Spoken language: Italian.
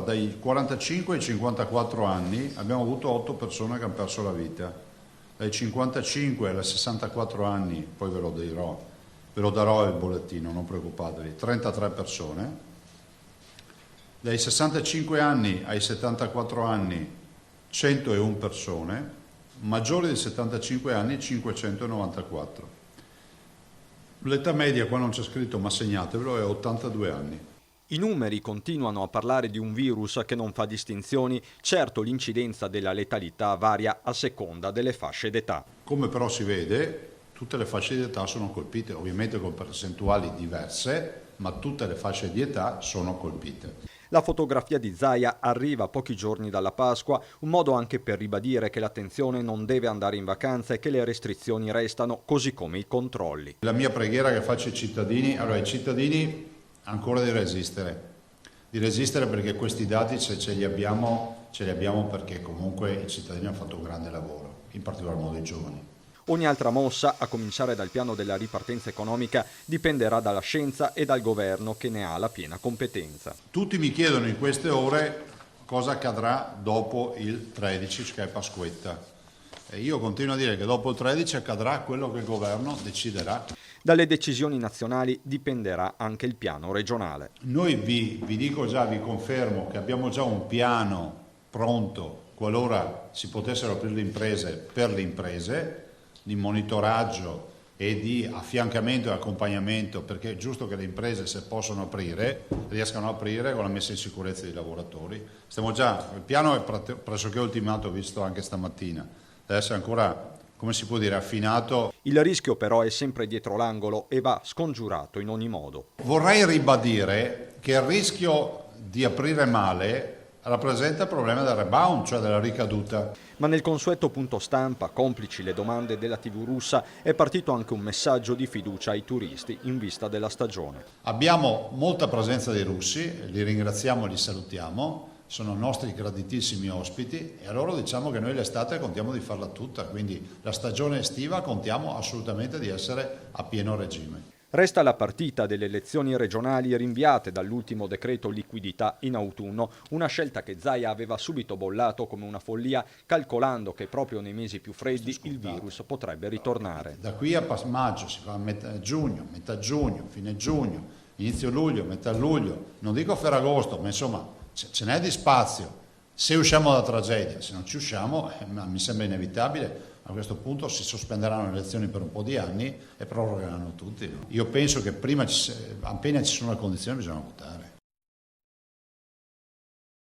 Dai 45 ai 54 anni abbiamo avuto 8 persone che hanno perso la vita. Dai 55 ai 64 anni, poi ve lo darò il bollettino, non preoccupatevi, 33 persone. Dai 65 anni ai 74 anni 101 persone, maggiori di 75 anni 594. L'età media, qua non c'è scritto ma segnatevelo, è 82 anni. I numeri continuano a parlare di un virus che non fa distinzioni, certo l'incidenza della letalità varia a seconda delle fasce d'età. Come però si vede, tutte le fasce di età sono colpite, ovviamente con percentuali diverse, ma tutte le fasce di età sono colpite. La fotografia di Zaia arriva pochi giorni dalla Pasqua, un modo anche per ribadire che l'attenzione non deve andare in vacanza e che le restrizioni restano, così come i controlli. La mia preghiera che faccio ai cittadini, allora i cittadini ancora di resistere perché questi dati se ce li abbiamo perché comunque i cittadini hanno fatto un grande lavoro, in particolar modo i giovani. Ogni altra mossa, a cominciare dal piano della ripartenza economica, dipenderà dalla scienza e dal governo che ne ha la piena competenza. Tutti mi chiedono in queste ore cosa accadrà dopo il 13, che è Pasquetta. E io continuo a dire che dopo il 13 accadrà quello che il governo deciderà. Dalle decisioni nazionali dipenderà anche il piano regionale. Noi vi dico già, vi confermo che abbiamo già un piano pronto qualora si potessero aprire le imprese per le imprese, di monitoraggio e di affiancamento e accompagnamento, perché è giusto che le imprese, se possono aprire, riescano a aprire con la messa in sicurezza dei lavoratori. Il piano è pressoché ultimato, visto anche stamattina, deve essere ancora, come si può dire, affinato. Il rischio però è sempre dietro l'angolo e va scongiurato in ogni modo. Vorrei ribadire che il rischio di aprire male rappresenta il problema del rebound, cioè della ricaduta. Ma nel consueto punto stampa, complici le domande della TV russa, è partito anche un messaggio di fiducia ai turisti in vista della stagione. Abbiamo molta presenza dei russi, li ringraziamo e li salutiamo, sono nostri graditissimi ospiti e a loro diciamo che noi l'estate contiamo di farla tutta, quindi la stagione estiva contiamo assolutamente di essere a pieno regime. Resta la partita delle elezioni regionali rinviate dall'ultimo decreto liquidità in autunno, una scelta che Zaia aveva subito bollato come una follia, calcolando che proprio nei mesi più freddi il virus potrebbe ritornare. Da qui a maggio si fa metà giugno, fine giugno, inizio luglio, metà luglio, non dico Ferragosto, ma insomma ce n'è di spazio. Se usciamo dalla tragedia, se non ci usciamo, mi sembra inevitabile. A questo punto si sospenderanno le elezioni per un po' di anni e prorogheranno tutti. Io penso che appena ci sono le condizioni bisogna votare.